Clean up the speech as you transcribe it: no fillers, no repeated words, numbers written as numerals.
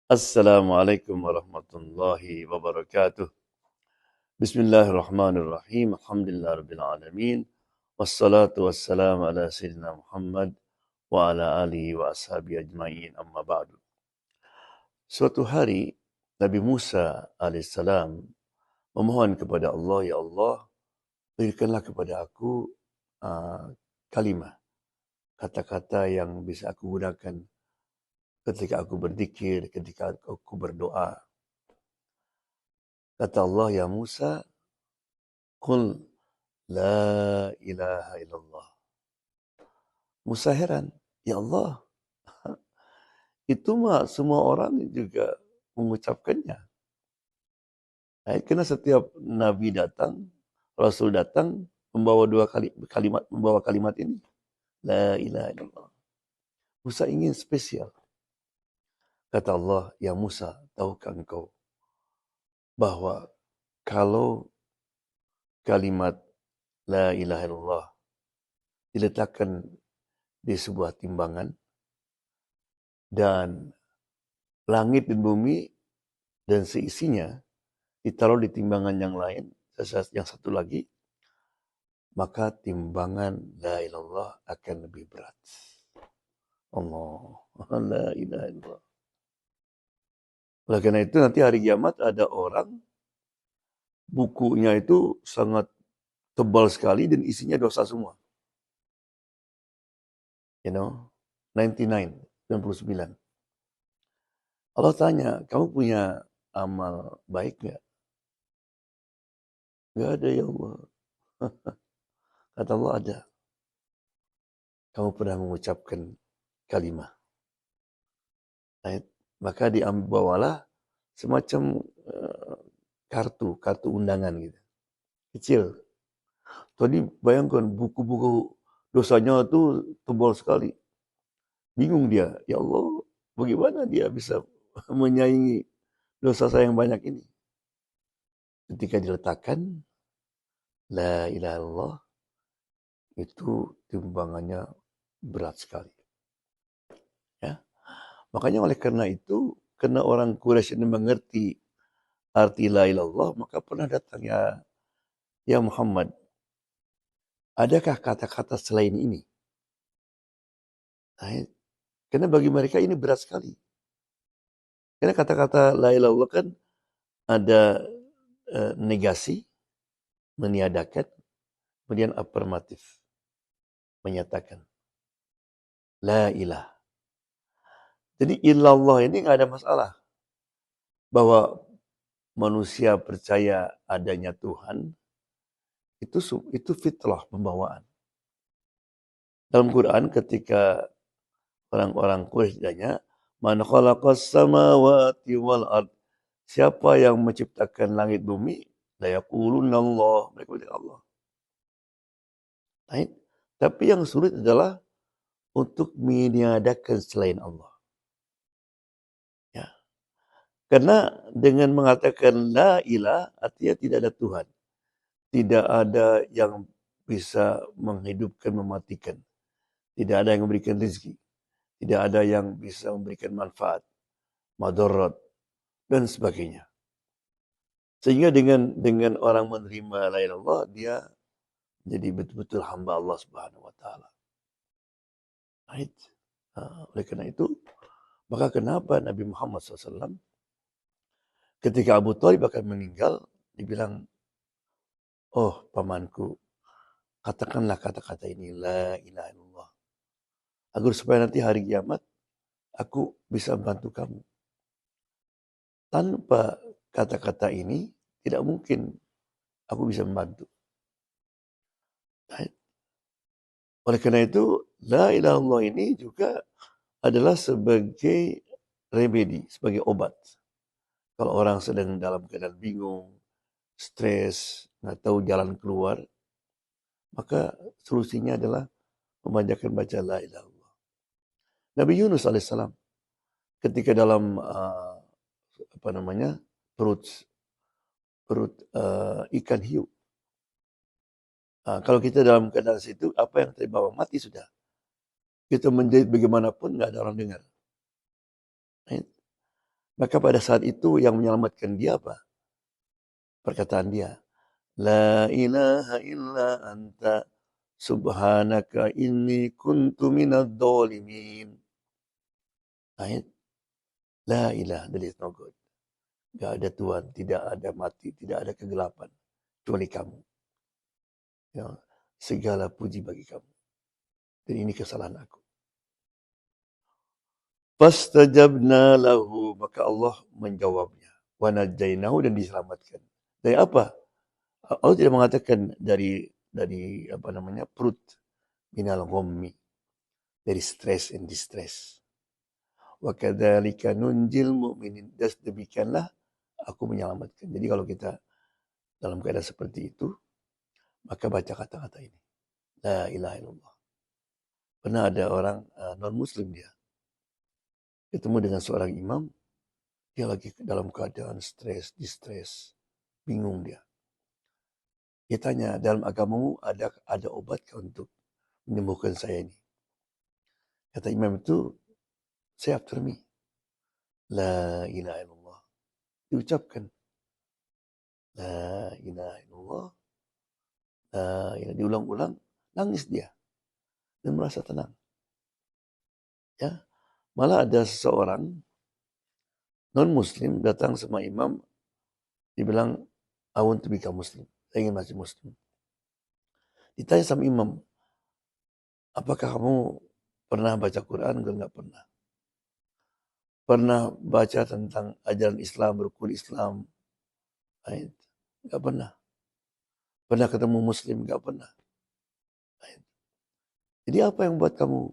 Assalamualaikum warahmatullahi wabarakatuh. Bismillahirrahmanirrahim. Alhamdulillahirabbil alamin. Wassalatu wassalamu ala sayyidina Muhammad wa ala alihi wa ashabihi ajma'in. Amma ba'du. Suatu hari Nabi Musa alaihissalam memohon kepada Allah, ya Allah, berikanlah kepada aku kalimah, kata-kata yang bisa aku gunakan ketika aku berzikir, ketika aku berdoa. Kata Allah, ya Musa, qul la ilaha illallah. Musa heran, ya Allah, itu mah semua orang juga mengucapkannya. Karena setiap nabi datang, rasul datang, membawa membawa kalimat ini, la ilaha illallah. Musa ingin spesial. Kata Allah, ya Musa, tahukah engkau bahwa kalau kalimat la ilaha illallah diletakkan di sebuah timbangan dan langit dan bumi dan seisinya ditaruh di timbangan yang lain, yang satu lagi, maka timbangan la ilallah akan lebih berat. Allah, la ilaha illallah. Oleh karena itu nanti hari kiamat ada orang bukunya itu sangat tebal sekali dan isinya dosa semua. 99. Allah tanya, kamu punya amal baik nggak? Nggak ada, ya Allah. Kata Allah, ada. Kamu pernah mengucapkan kalimah. Maka dibawalah semacam kartu undangan gitu, kecil. Tadi bayangkan buku-buku dosanya itu tebal sekali. Bingung dia, ya Allah, bagaimana dia bisa menyaingi dosa saya yang banyak ini? Ketika diletakkan la ilaha illallah, itu timbangannya berat sekali. Ya. Makanya oleh karena itu, karena orang Quraisy ini mengerti arti la ilaha illallah, maka pernah datang, ya Muhammad, adakah kata-kata selain ini? Karena bagi mereka ini berat sekali. Karena kata-kata la ilaha illallah kan ada negasi, meniadakan, kemudian afirmatif, menyatakan la ilah. Jadi illallah ini nggak ada masalah bahwa manusia percaya adanya Tuhan, itu fitrah pembawaan. Dalam Quran ketika orang-orang Quraisy ditanya, man khalaqas samawati wal ard, siapa yang menciptakan langit bumi? La yaqulunna Allah, mereka bilang Allah. Tapi yang sulit adalah untuk meniadakan selain Allah. Ya. Karena dengan mengatakan la ilah, artinya tidak ada Tuhan. Tidak ada yang bisa menghidupkan, mematikan. Tidak ada yang memberikan rezeki. Tidak ada yang bisa memberikan manfaat, madarat, dan sebagainya. Sehingga dengan orang menerima la ilaha illallah, dia jadi betul-betul hamba Allah Subhanahu wa taala. Oleh karena itu, maka kenapa Nabi Muhammad SAW ketika Abu Thalib akan meninggal, dibilang, oh pamanku, katakanlah kata-kata ini, la ilaha illallah. Agar supaya nanti hari kiamat, aku bisa membantu kamu. Tanpa kata-kata ini, tidak mungkin aku bisa membantu. Oleh karena itu, la ilaha illallah ini juga adalah sebagai remedi, sebagai obat. Kalau orang sedang dalam keadaan bingung, stres, nggak tahu jalan keluar, maka solusinya adalah memanjatkan baca la ilaha illallah. Nabi Yunus alaihissalam ketika dalam perut ikan hiu, kalau kita dalam keadaan situ, apa yang terbawa mati sudah. Kita menjahit bagaimanapun nggak ada orang dengar. Maka pada saat itu yang menyelamatkan dia apa? Perkataan dia, La ilaha illa anta subhanaka inni kuntu minadh dhalimin. Ayat, La ilaha, there is no God. Gak ada Tuhan, tidak ada mati, tidak ada kegelapan, kecuali kamu. Ya, segala puji bagi kamu. Dan ini kesalahan aku. Fastajabna lahu, maka Allah menjawabnya. Wa najainahu, dan diselamatkan. Dari apa? Allah tidak mengatakan dari apa namanya, perut, minal ghammi, dari stress and distress. Wa kadzalika nunjil mu'minin, dan demikianlah aku menyelamatkan. Jadi kalau kita dalam keadaan seperti itu, maka baca kata-kata ini. La ilaha illallah. Pernah ada orang non-muslim, dia ketemu dengan seorang imam, dia lagi dalam keadaan stres, distress, bingung dia. Dia tanya, dalam agamamu ada obat untuk menyembuhkan saya ini? Kata imam itu, say after me. La ilaha illallah. Diucapkan. La ilaha illallah. La ilaha, diulang-ulang, nangis dia. Dan merasa tenang. Ya, malah ada seseorang non-muslim datang sama imam, dibilang, I want to become Muslim. Saya ingin masuk Muslim. Ditanya sama imam, apakah kamu pernah baca Quran? Enggak pernah. Pernah baca tentang ajaran Islam, rukun Islam? Enggak pernah. Pernah ketemu Muslim? Enggak pernah. Jadi apa yang buat kamu